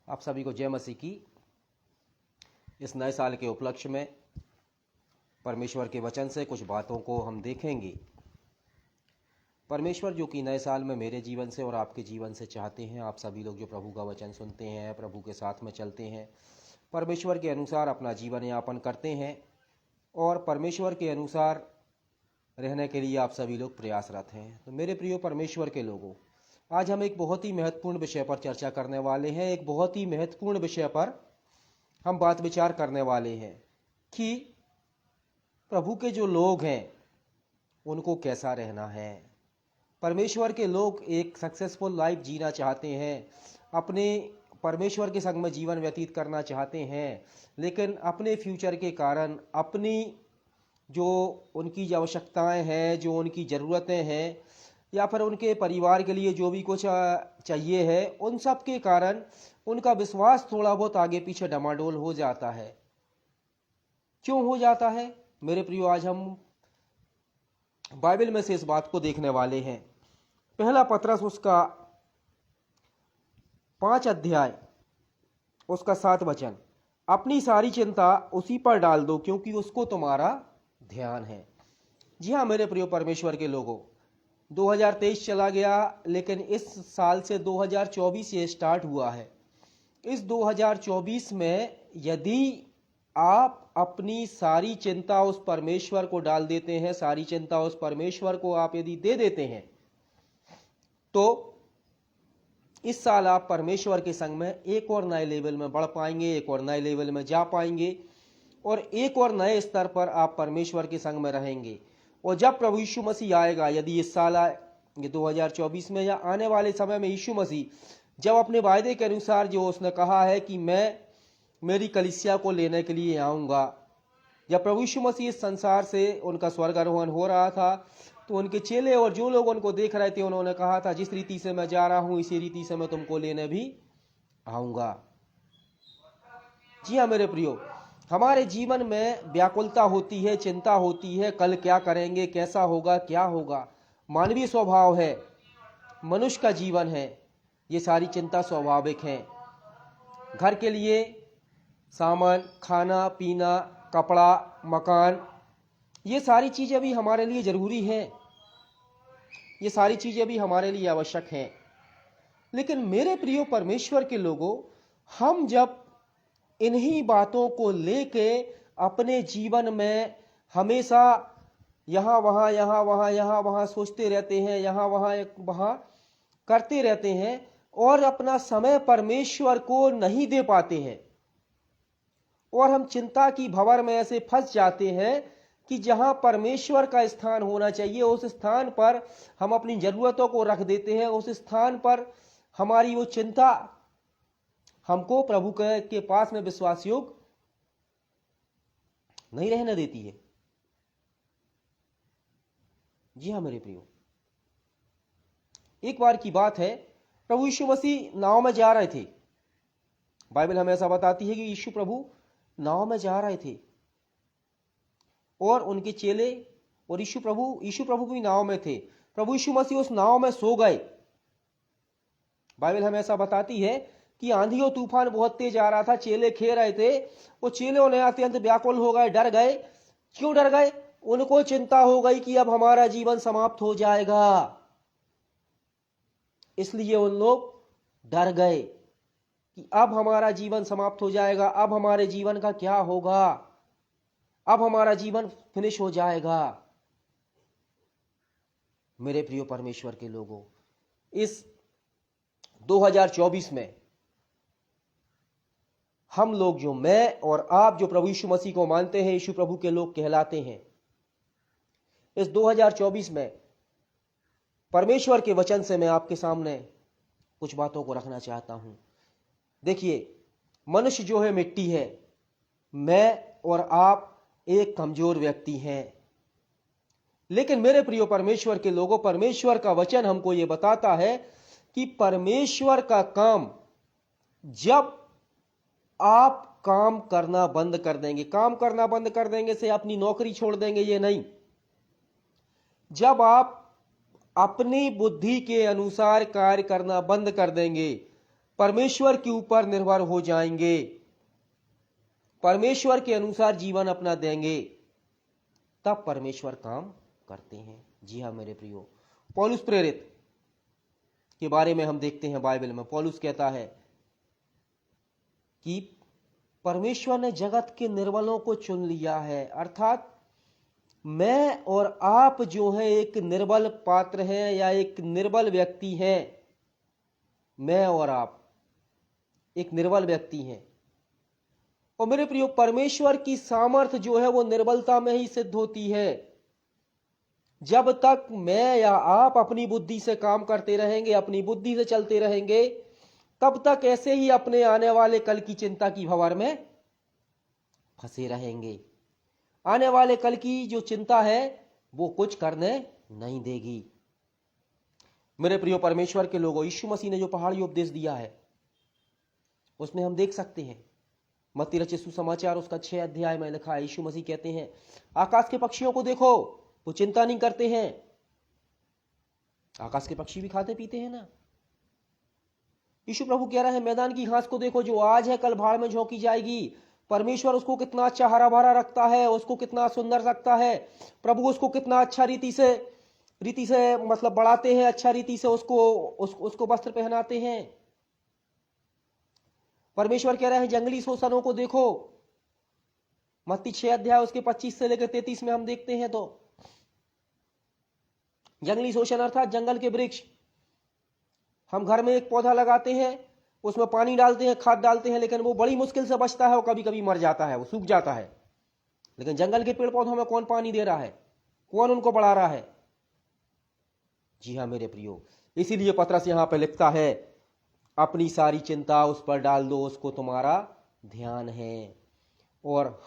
आप सभी को जय मसीह की। इस नए साल के उपलक्ष्य में परमेश्वर के वचन से कुछ बातों को हम देखेंगे। परमेश्वर जो कि नए साल में मेरे जीवन से और आपके जीवन से चाहते हैं, आप सभी लोग जो प्रभु का वचन सुनते हैं, प्रभु के साथ में चलते हैं, परमेश्वर के अनुसार अपना जीवन यापन करते हैं और परमेश्वर के अनुसार रहने के लिए आप सभी लोग प्रयासरत हैं। तो मेरे प्रिय परमेश्वर के लोगों, आज हम एक बहुत ही महत्वपूर्ण विषय पर चर्चा करने वाले हैं। एक बहुत ही महत्वपूर्ण विषय पर हम बात विचार करने वाले हैं कि प्रभु के जो लोग हैं उनको कैसा रहना है। परमेश्वर के लोग एक सक्सेसफुल लाइफ जीना चाहते हैं, अपने परमेश्वर के संग में जीवन व्यतीत करना चाहते हैं, लेकिन अपने फ्यूचर के कारण अपनी जो उनकी जो आवश्यकताएं हैं, जो उनकी ज़रूरतें हैं, या फिर उनके परिवार के लिए जो भी कुछ चाहिए है, उन सब के कारण उनका विश्वास थोड़ा बहुत आगे पीछे डमाडोल हो जाता है। क्यों हो जाता है मेरे प्रियो? आज हम बाइबल में से इस बात को देखने वाले हैं। पहला पत्रस उसका 5 अध्याय उसका 7 वचन, अपनी सारी चिंता उसी पर डाल दो क्योंकि उसको तुम्हारा ध्यान है। जी हाँ मेरे प्रियो परमेश्वर के लोगों, 2023 चला गया, लेकिन इस साल से 2024 ये स्टार्ट हुआ है। इस 2024 में यदि आप अपनी सारी चिंता उस परमेश्वर को डाल देते हैं, सारी चिंता उस परमेश्वर को आप यदि दे देते हैं, तो इस साल आप परमेश्वर के संग में एक और नए लेवल में बढ़ पाएंगे, एक और नए लेवल में जा पाएंगे और एक और नए स्तर पर आप परमेश्वर के संग में रहेंगे। और जब प्रभु यीशु मसीह आएगा, यदि इस साल ये 2024 में या आने वाले समय में यीशु मसीह जब अपने वायदे के अनुसार जो उसने कहा है कि मैं मेरी कलीसिया को लेने के लिए आऊँगा, जब प्रभु यीशु मसीह इस संसार से उनका स्वर्गारोहण हो रहा था, तो उनके चेले और जो लोग उनको देख रहे थे, उन्होंने कहा था जिस रीति से मैं जा रहा हूँ इसी रीति से मैं तुमको लेने भी आऊँगा। जी हाँ मेरे प्रियो, हमारे जीवन में व्याकुलता होती है, चिंता होती है, कल क्या करेंगे, कैसा होगा, क्या होगा। मानवीय स्वभाव है, मनुष्य का जीवन है, ये सारी चिंता स्वाभाविक है। घर के लिए सामान, खाना पीना, कपड़ा, मकान, ये सारी चीज़ें भी हमारे लिए ज़रूरी हैं, ये सारी चीज़ें भी हमारे लिए आवश्यक हैं। लेकिन मेरे प्रिय परमेश्वर के लोगों, हम जब इन्हीं बातों को लेके अपने जीवन में हमेशा यहाँ वहाँ सोचते रहते हैं, यहाँ वहाँ करते रहते हैं और अपना समय परमेश्वर को नहीं दे पाते हैं, और हम चिंता की भंवर में ऐसे फंस जाते हैं कि जहाँ परमेश्वर का स्थान होना चाहिए उस स्थान पर हम अपनी ज़रूरतों को रख देते हैं। उस स्थान पर हमारी वो चिंता हमको प्रभु के पास में विश्वास योग्य नहीं रहने देती है। जी हाँ मेरे प्रियो, एक बार की बात है, प्रभु यीशु मसीह नाव में जा रहे थे। बाइबल हमें ऐसा बताती है कि यीशु प्रभु नाव में जा रहे थे और उनके चेले और यीशु प्रभु भी नाव में थे। प्रभु यीशु मसीह उस नाव में सो गए। बाइबल हमें ऐसा बताती है कि आंधी और तूफान बहुत तेज आ रहा था, चेले खे रहे थे, वो चेले ने अत्यंत व्याकुल हो गए, डर गए। क्यों डर गए? उनको चिंता हो गई कि अब हमारा जीवन समाप्त हो जाएगा। इसलिए उन लोग डर गए कि अब हमारा जीवन समाप्त हो जाएगा, अब हमारे जीवन का क्या होगा, अब हमारा जीवन फिनिश हो जाएगा। मेरे प्रिय परमेश्वर के लोगों, इस 2024 में हम लोग, जो मैं और आप जो प्रभु यीशु मसीह को मानते हैं, यीशु प्रभु के लोग कहलाते हैं, इस 2024 में परमेश्वर के वचन से मैं आपके सामने कुछ बातों को रखना चाहता हूं। देखिए, मनुष्य जो है मिट्टी है, मैं और आप एक कमजोर व्यक्ति हैं, लेकिन मेरे प्रिय परमेश्वर के लोगों, परमेश्वर का वचन हमको यह बताता है कि परमेश्वर का काम, जब आप काम करना बंद कर देंगे, काम करना बंद कर देंगे से अपनी नौकरी छोड़ देंगे, ये नहीं। जब आप अपनी बुद्धि के अनुसार कार्य करना बंद कर देंगे, परमेश्वर के ऊपर निर्भर हो जाएंगे, परमेश्वर के अनुसार जीवन अपना देंगे, तब परमेश्वर काम करते हैं। जी हाँ मेरे प्रियो, पौलुस प्रेरित के बारे में हम देखते हैं बाइबल में। पौलुस कहता है कि परमेश्वर ने जगत के निर्बलों को चुन लिया है, अर्थात मैं और आप जो है एक निर्बल पात्र हैं या एक निर्बल व्यक्ति हैं। मैं और आप एक निर्बल व्यक्ति हैं। और मेरे प्रियो, परमेश्वर की सामर्थ जो है वो निर्बलता में ही सिद्ध होती है। जब तक मैं या आप अपनी बुद्धि से काम करते रहेंगे, अपनी बुद्धि से चलते रहेंगे, तब तक ऐसे ही अपने आने वाले कल की चिंता की भंवर में फंसे रहेंगे। आने वाले कल की जो चिंता है वो कुछ करने नहीं देगी। मेरे प्रियो परमेश्वर के लोगों, यीशु मसीह ने जो पहाड़ी उपदेश दिया है उसमें हम देख सकते हैं, मत्ती रचित सुसमाचार उसका 6 अध्याय में लिखा है। यीशु मसीह कहते हैं, आकाश के पक्षियों को देखो, वो चिंता नहीं करते हैं। आकाश के पक्षी भी खाते पीते हैं ना। यीशु प्रभु कह रहे हैं, मैदान की घास को देखो, जो आज है कल भाड़ में झोंकी जाएगी। परमेश्वर उसको कितना अच्छा हरा भरा रखता है, उसको कितना सुंदर रखता है। प्रभु उसको कितना अच्छा रीति से मतलब बढ़ाते हैं, अच्छा रीति से उसको वस्त्र पहनाते हैं। परमेश्वर कह रहे हैं, जंगली शोषणों को देखो। मत्ती 6 अध्याय उसके 25 से लेकर 33 में हम देखते हैं तो जंगली शोषण अर्थात जंगल के वृक्ष। हम घर में एक पौधा लगाते हैं, उसमें पानी डालते हैं, खाद डालते हैं, लेकिन वो बड़ी मुश्किल से बचता है और कभी कभी मर जाता है, वो सूख जाता है। लेकिन जंगल के पेड़ पौधों में कौन पानी दे रहा है, कौन उनको बढ़ा रहा है? जी हाँ मेरे प्रियो, इसीलिए पतरस यहां पर लिखता है, अपनी सारी चिंता उस पर डाल दो, उसको तुम्हारा ध्यान है। और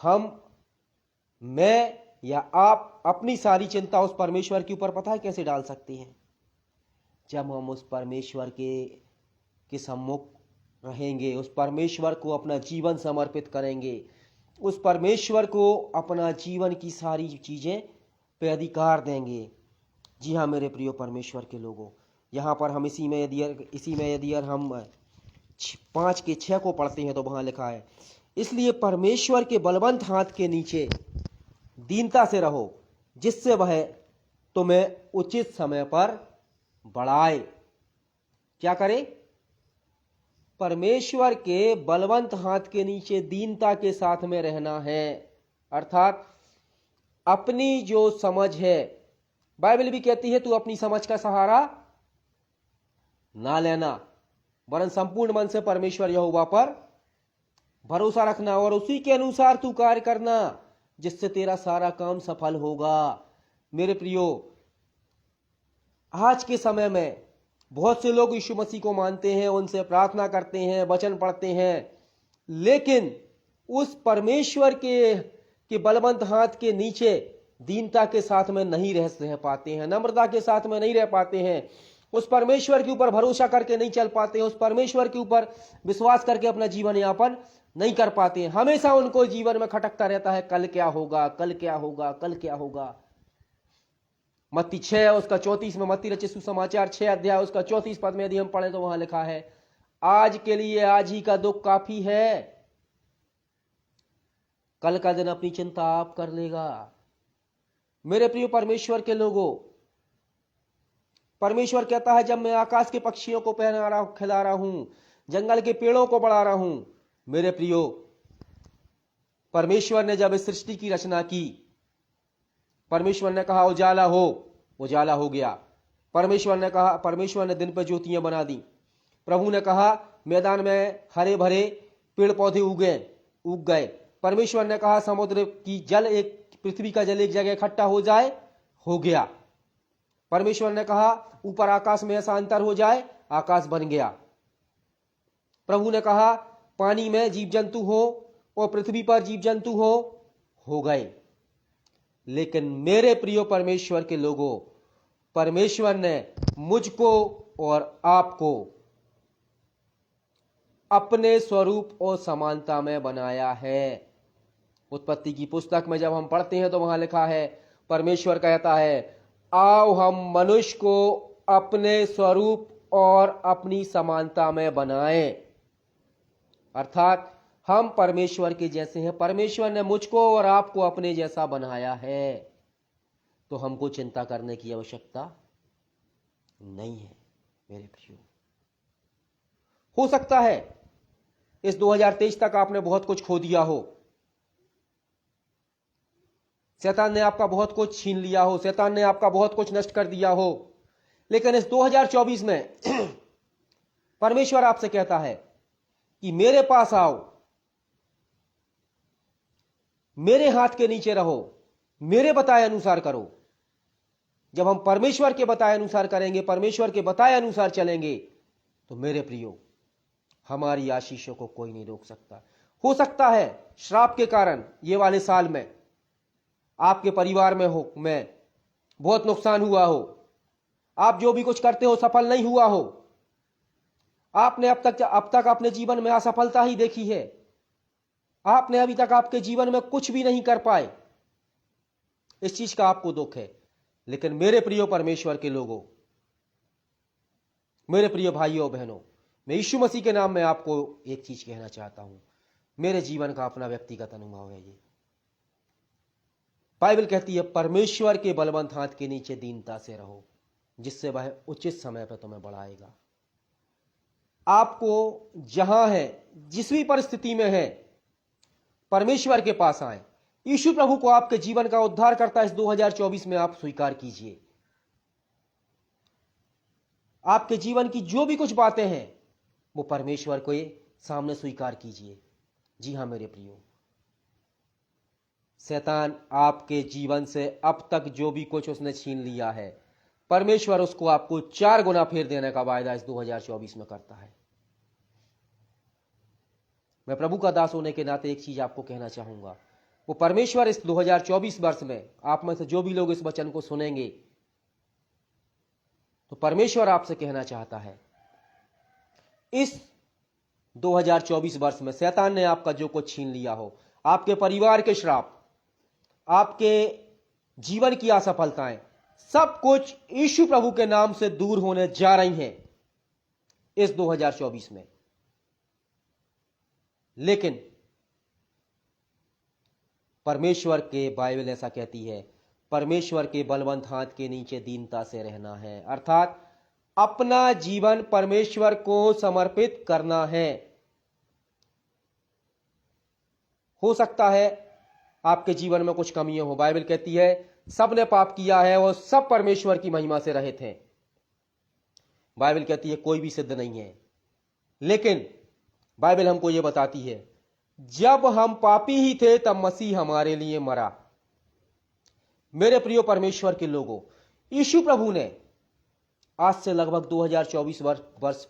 मैं या आप अपनी सारी चिंता उस परमेश्वर के ऊपर पता है कैसे डाल सकते हैं? जब हम उस परमेश्वर के सम्मुख रहेंगे, उस परमेश्वर को अपना जीवन समर्पित करेंगे, उस परमेश्वर को अपना जीवन की सारी चीजें पे अधिकार देंगे। जी हाँ मेरे प्रियो परमेश्वर के लोगों, यहाँ पर हम इसी में यदि हम 5:6 को पढ़ते हैं तो वहां लिखा है, इसलिए परमेश्वर के बलवंत हाथ के नीचे दीनता से रहो, जिससे वह तुम्हें उचित समय पर बढ़ाए। क्या करे? परमेश्वर के बलवंत हाथ के नीचे दीनता के साथ में रहना है, अर्थात अपनी जो समझ है, बाइबल भी कहती है, तू अपनी समझ का सहारा ना लेना, वरन संपूर्ण मन से परमेश्वर यहोवा पर भरोसा रखना और उसी के अनुसार तू कार्य करना, जिससे तेरा सारा काम सफल होगा। मेरे प्रियो, आज के समय में बहुत से लोग यीशु मसीह को मानते हैं, उनसे प्रार्थना करते हैं, वचन पढ़ते हैं, लेकिन उस परमेश्वर के बलवंत हाथ के नीचे दीनता के साथ में नहीं रह पाते हैं, नम्रता के साथ में नहीं रह पाते हैं, उस परमेश्वर के ऊपर भरोसा करके नहीं चल पाते हैं, उस परमेश्वर के ऊपर विश्वास करके अपना जीवन यापन नहीं कर पाते हैं। हमेशा उनको जीवन में खटकता रहता है, कल क्या होगा, कल क्या होगा, कल क्या होगा। मत्ती 6 उसका 34 में, मत्ती रचित सुसमाचार 6 अध्याय उसका 34 पद में यदि हम पढ़े तो वहां लिखा है, आज के लिए आज ही का दुख काफी है, कल का दिन अपनी चिंता आप कर लेगा। मेरे प्रिय परमेश्वर के लोगों, परमेश्वर कहता है, जब मैं आकाश के पक्षियों को खिला रहा हूं, जंगल के पेड़ों को बढ़ा रहा हूं। मेरे प्रियो, परमेश्वर ने जब इस सृष्टि की रचना की, परमेश्वर ने कहा उजाला हो, उजाला हो गया। परमेश्वर ने दिन पर ज्योतियां बना दी। प्रभु ने कहा मैदान में हरे भरे पेड़ पौधे उग गए। परमेश्वर ने कहा समुद्र की पृथ्वी का जल एक जगह इकट्ठा हो जाए, हो गया। परमेश्वर ने कहा ऊपर आकाश में ऐसा अंतर हो जाए, आकाश बन गया। प्रभु ने कहा पानी में जीव जंतु हो और पृथ्वी पर जीव जंतु हो गए। लेकिन मेरे प्रिय परमेश्वर के लोगों, परमेश्वर ने मुझको और आपको अपने स्वरूप और समानता में बनाया है। उत्पत्ति की पुस्तक में जब हम पढ़ते हैं तो वहां लिखा है, परमेश्वर कहता है, आओ हम मनुष्य को अपने स्वरूप और अपनी समानता में बनाएं। अर्थात हम परमेश्वर के जैसे हैं। परमेश्वर ने मुझको और आपको अपने जैसा बनाया है, तो हमको चिंता करने की आवश्यकता नहीं है मेरे प्रियो। हो सकता है इस 2023 तक आपने बहुत कुछ खो दिया हो, शैतान ने आपका बहुत कुछ छीन लिया हो, शैतान ने आपका बहुत कुछ नष्ट कर दिया हो, लेकिन इस 2024 में परमेश्वर आपसे कहता है कि मेरे पास आओ, मेरे हाथ के नीचे रहो, मेरे बताए अनुसार करो। जब हम परमेश्वर के बताए अनुसार करेंगे, परमेश्वर के बताए अनुसार चलेंगे, तो मेरे प्रियो हमारी आशीषों को कोई नहीं रोक सकता। हो सकता है श्राप के कारण ये वाले साल में आपके परिवार में बहुत नुकसान हुआ हो, आप जो भी कुछ करते हो सफल नहीं हुआ हो, आपने अब तक अपने जीवन में असफलता ही देखी है, आपने अभी तक आपके जीवन में कुछ भी नहीं कर पाए, इस चीज का आपको दुख है। लेकिन मेरे प्रिय परमेश्वर के लोगों, मेरे प्रिय भाइयों बहनों, मैं यीशु मसीह के नाम में आपको एक चीज कहना चाहता हूं। मेरे जीवन का अपना व्यक्तिगत अनुभव है ये। बाइबल कहती है परमेश्वर के बलवंत हाथ के नीचे दीनता से रहो, जिससे वह उचित समय पर तुम्हें बढ़ाएगा। आपको जहां है, जिस भी परिस्थिति में है, परमेश्वर के पास आए। यीशु प्रभु को आपके जीवन का उद्धारकर्ता इस 2024 में आप स्वीकार कीजिए। आपके जीवन की जो भी कुछ बातें हैं वो परमेश्वर को सामने स्वीकार कीजिए। जी हां मेरे प्रियो, शैतान आपके जीवन से अब तक जो भी कुछ उसने छीन लिया है, परमेश्वर उसको आपको 4 गुना फेर देने का वायदा इस 2024 में करता है। मैं प्रभु का दास होने के नाते एक चीज आपको कहना चाहूंगा, वो परमेश्वर इस 2024 वर्ष में आप में से जो भी लोग इस वचन को सुनेंगे, तो परमेश्वर आपसे कहना चाहता है इस 2024 वर्ष में शैतान ने आपका जो कुछ छीन लिया हो, आपके परिवार के श्राप, आपके जीवन की असफलताएं, सब कुछ यीशु प्रभु के नाम से दूर होने जा रही हैं इस 2024 में। लेकिन परमेश्वर के बाइबल ऐसा कहती है, परमेश्वर के बलवंत हाथ के नीचे दीनता से रहना है, अर्थात अपना जीवन परमेश्वर को समर्पित करना है। हो सकता है आपके जीवन में कुछ कमियां हो। बाइबल कहती है सबने पाप किया है और सब परमेश्वर की महिमा से रहित हैं। बाइबल कहती है कोई भी सिद्ध नहीं है, लेकिन बाइबल हमको यह बताती है जब हम पापी ही थे तब मसीह हमारे लिए मरा। मेरे प्रिय परमेश्वर के लोगों, यीशु प्रभु ने आज से लगभग 2024 वर्ष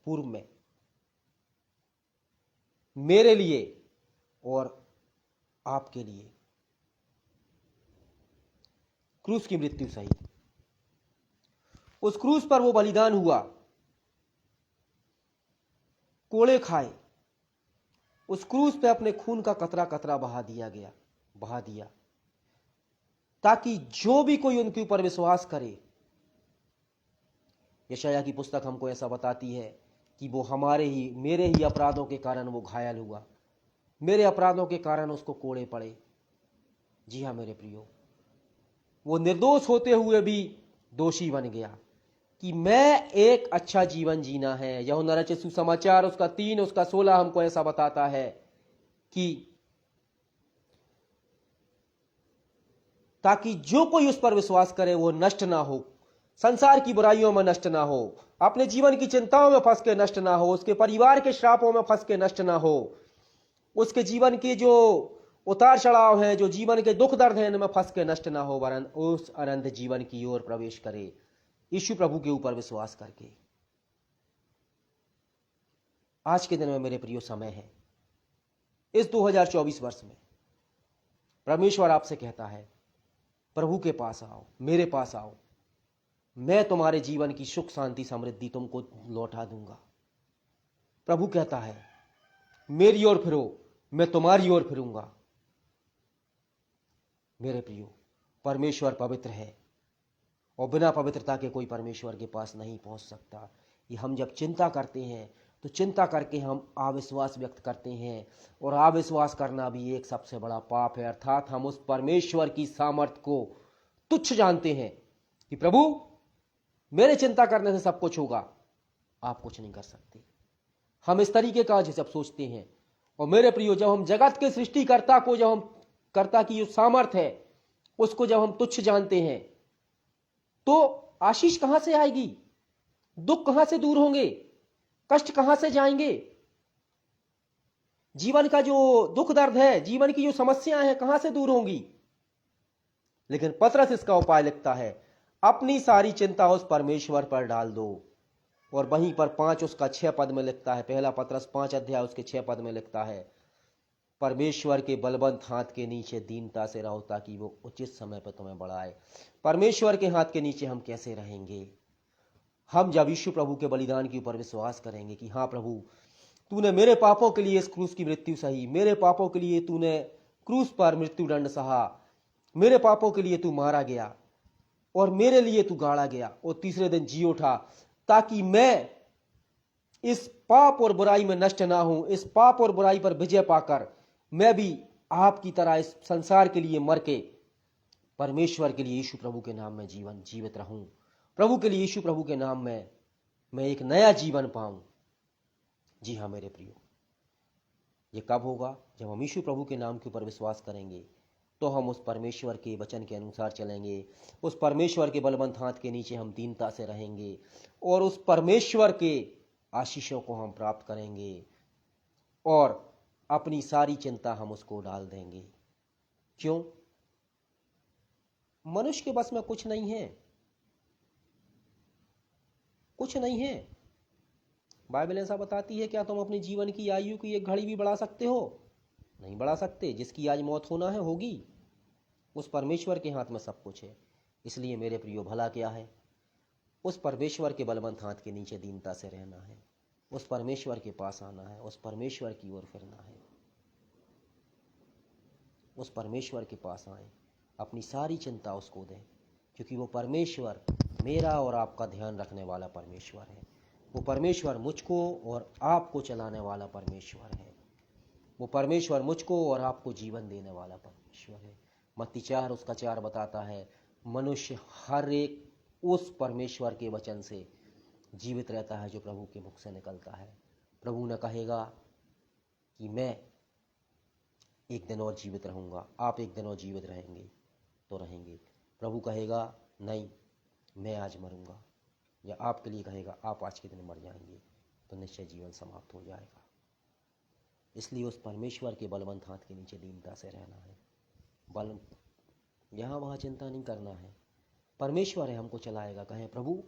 पूर्व में मेरे लिए और आपके लिए क्रूस की मृत्यु सही, उस क्रूस पर वो बलिदान हुआ, कोड़े खाए, उस क्रूस पे अपने खून का कतरा कतरा बहा दिया, ताकि जो भी कोई उनके ऊपर विश्वास करे। यशायाह की पुस्तक हमको ऐसा बताती है कि वो मेरे ही अपराधों के कारण वो घायल हुआ, मेरे अपराधों के कारण उसको कोड़े पड़े। जी हां मेरे प्रियो, वो निर्दोष होते हुए भी दोषी बन गया कि मैं एक अच्छा जीवन जीना है। यूहन्ना रचित सुसमाचार उसका 3 उसका 16 हमको ऐसा बताता है कि ताकि जो कोई उस पर विश्वास करे वो नष्ट ना हो, संसार की बुराइयों में नष्ट ना हो, अपने जीवन की चिंताओं में फंस के नष्ट ना हो, उसके परिवार के श्रापों में फंस के नष्ट ना हो, उसके जीवन के जो उतार चढ़ाव हैं, जो जीवन के दुख दर्द हैं, इनमें फंस के नष्ट ना हो, वरन उस अनंत जीवन की ओर प्रवेश करे यीशु प्रभु के ऊपर विश्वास करके। आज के दिन में मेरे प्रियो समय है, इस 2024 वर्ष में परमेश्वर आपसे कहता है प्रभु के पास आओ, मेरे पास आओ, मैं तुम्हारे जीवन की सुख शांति समृद्धि तुमको लौटा दूंगा। प्रभु कहता है मेरी ओर फिरो, मैं तुम्हारी ओर फिरूंगा। मेरे प्रियो, परमेश्वर पवित्र है और बिना पवित्रता के कोई परमेश्वर के पास नहीं पहुंच सकता। ये हम जब चिंता करते हैं तो चिंता करके हम अविश्वास व्यक्त करते हैं, और अविश्वास करना भी एक सबसे बड़ा पाप है। अर्थात हम उस परमेश्वर की सामर्थ्य को तुच्छ जानते हैं कि प्रभु मेरे चिंता करने से सब कुछ होगा, आप कुछ नहीं कर सकते। हम इस तरीके का जब सोचते हैं, और मेरे प्रियो, जब हम जगत के सृष्टिकर्ता को, जब हम कर्ता की जो सामर्थ्य है उसको जब हम तुच्छ जानते हैं, तो आशीष कहां से आएगी, दुख कहां से दूर होंगे, कष्ट कहां से जाएंगे, जीवन का जो दुख दर्द है, जीवन की जो समस्याएं हैं, कहां से दूर होंगी। लेकिन पतरस इसका उपाय लिखता है, अपनी सारी चिंता उस परमेश्वर पर डाल दो। और वहीं पर 5 उसका 6 पद में लिखता है, पहला पतरस 5 अध्याय उसके 6 पद में लिखता है, परमेश्वर के बलवंत हाथ के नीचे दीनता से रहो ताकि वो उचित समय पर तुम्हें बढ़ाए। परमेश्वर के हाथ के नीचे हम कैसे रहेंगे? हम जब यीशु प्रभु के बलिदान के ऊपर विश्वास करेंगे कि हाँ प्रभु, तूने मेरे पापों के लिए इस क्रूस की मृत्यु सही, मेरे पापों के लिए तूने क्रूस पर मृत्यु दंड सहा, मेरे पापों के लिए तू मारा गया और मेरे लिए तू गाड़ा गया और तीसरे दिन जी उठा, ताकि मैं इस पाप और बुराई में नष्ट ना हूं, इस पाप और बुराई पर विजय पाकर मैं भी आपकी तरह इस संसार के लिए मर के परमेश्वर के लिए यीशु प्रभु के नाम में जीवन जीवित रहूं, प्रभु के लिए यीशु प्रभु के नाम में मैं एक नया जीवन पाऊं। जी हाँ मेरे प्रियो, ये कब होगा? जब हम यीशु प्रभु के नाम के ऊपर विश्वास करेंगे, तो हम उस परमेश्वर के वचन के अनुसार चलेंगे, उस परमेश्वर के बलवंत हाथ के नीचे हम दीनता से रहेंगे और उस परमेश्वर के आशीषों को हम प्राप्त करेंगे और अपनी सारी चिंता हम उसको डाल देंगे। क्यों? मनुष्य के बस में कुछ नहीं है, कुछ नहीं है। बाइबल ऐसा बताती है, क्या तुम अपने जीवन की आयु की एक घड़ी भी बढ़ा सकते हो? नहीं बढ़ा सकते। जिसकी आज मौत होना है होगी। उस परमेश्वर के हाथ में सब कुछ है। इसलिए मेरे प्रियो, भला क्या है? उस परमेश्वर के बलवंत हाथ के नीचे दीनता से रहना है, उस परमेश्वर के पास आना है, उस परमेश्वर की ओर फिरना है, उस परमेश्वर के पास आए, अपनी सारी चिंता उसको दें, क्योंकि वो परमेश्वर मेरा और आपका ध्यान रखने वाला परमेश्वर है। वो परमेश्वर मुझको और आपको चलाने वाला परमेश्वर है। वो परमेश्वर मुझको और आपको जीवन देने वाला परमेश्वर है। मत्ती 4 उसका 4 बताता है, मनुष्य हर एक उस परमेश्वर के वचन से जीवित रहता है जो प्रभु के मुख से निकलता है। प्रभु ने कहेगा कि मैं एक दिन और जीवित रहूंगा, आप एक दिन और जीवित रहेंगे तो रहेंगे। प्रभु कहेगा नहीं, मैं आज मरूंगा, या आपके लिए कहेगा आप आज के दिन मर जाएंगे, तो निश्चय जीवन समाप्त हो जाएगा। इसलिए उस परमेश्वर के बलवंत हाथ के नीचे दीनता से रहना है। बल यहाँ वहाँ चिंता नहीं करना है। परमेश्वर है, हमको चलाएगा। कहें प्रभु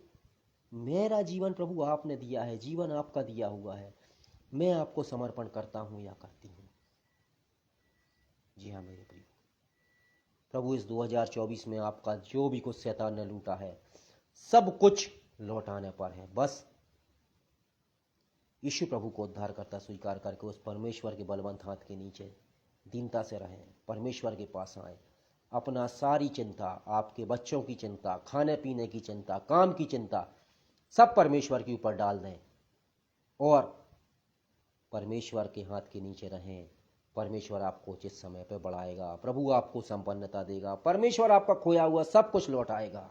मेरा जीवन प्रभु आपने दिया है, जीवन आपका दिया हुआ है, मैं आपको समर्पण करता हूँ या करती हूँ। जी हाँ मेरे प्रिय, प्रभु इस 2024 में आपका जो भी कुछ शैतान ने लूटा है सब कुछ लौटाने पर है। बस यीशु प्रभु को उद्धार करता स्वीकार करके उस परमेश्वर के बलवंत हाथ के नीचे दीनता से रहें, परमेश्वर के पास आए, अपना सारी चिंता, आपके बच्चों की चिंता, खाने पीने की चिंता, काम की चिंता, सब परमेश्वर के ऊपर डाल दें और परमेश्वर के हाथ के नीचे रहें। परमेश्वर आपको उचित समय पर बढ़ाएगा, प्रभु आपको संपन्नता देगा, परमेश्वर आपका खोया हुआ सब कुछ लौटाएगा।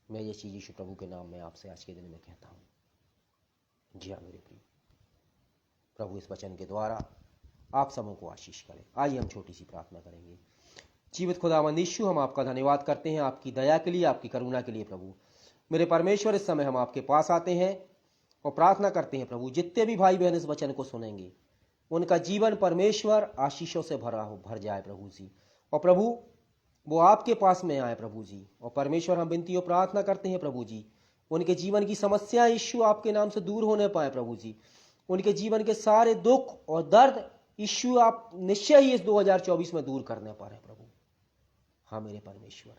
मैं ये चीज यीशु प्रभु के नाम में आपसे आज के दिन में कहता हूँ। जी हाँ मेरे प्रिय, प्रभु इस वचन के द्वारा आप सबों को आशीष करें। आइए हम छोटी सी प्रार्थना करेंगे। जीवित खुदावंद यीशु, हम आपका धन्यवाद करते हैं आपकी दया के लिए, आपकी करुणा के लिए। प्रभु मेरे परमेश्वर, इस समय हम आपके पास आते हैं और प्रार्थना करते हैं प्रभु, जितने भी भाई बहन इस वचन को सुनेंगे उनका जीवन परमेश्वर आशीषों से भर जाए प्रभु जी। और प्रभु वो आपके पास में आए प्रभु जी। और परमेश्वर हम विनती और प्रार्थना करते हैं प्रभु जी, उनके जीवन की समस्याएं यीशु आपके नाम से दूर होने पाए प्रभु जी। उनके जीवन के सारे दुख और दर्द यीशु आप निश्चय ही इस 2024 में दूर करने पाए प्रभु। हाँ मेरे परमेश्वर,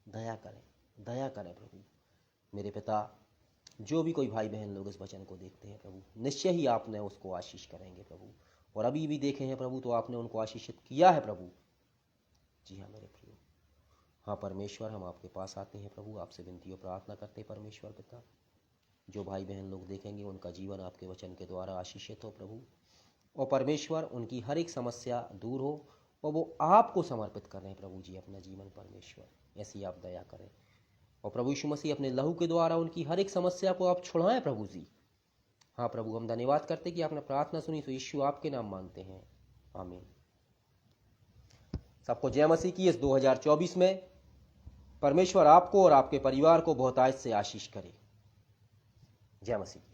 दया करें, दया करें प्रभु। मेरे पिता, जो भी कोई भाई बहन लोग इस वचन को देखते हैं प्रभु, निश्चय ही आपने उसको आशीष करेंगे प्रभु। और अभी भी देखे हैं प्रभु तो आपने उनको आशीषित किया है प्रभु। जी हाँ मेरे प्रियो, हाँ परमेश्वर, हम आपके पास आते हैं प्रभु, आपसे विनती और प्रार्थना करते हैं परमेश्वर पिता, जो भाई बहन लोग देखेंगे उनका जीवन आपके वचन के द्वारा आशीषित हो प्रभु, और परमेश्वर उनकी हर एक समस्या दूर हो और वो आपको समर्पित करें प्रभु जी अपना जीवन। परमेश्वर ऐसी आप दया करें, और प्रभु यीशु मसीह अपने लहू के द्वारा उनकी हर एक समस्या को आप छुड़ाएं प्रभु जी। हाँ प्रभु, हम धन्यवाद करते कि आपने प्रार्थना सुनी, तो यीशु आपके नाम मांगते हैं, आमीन। सबको जय मसीह की। इस 2024 में परमेश्वर आपको और आपके परिवार को बहुतायत से आशीष करे। जय मसीह।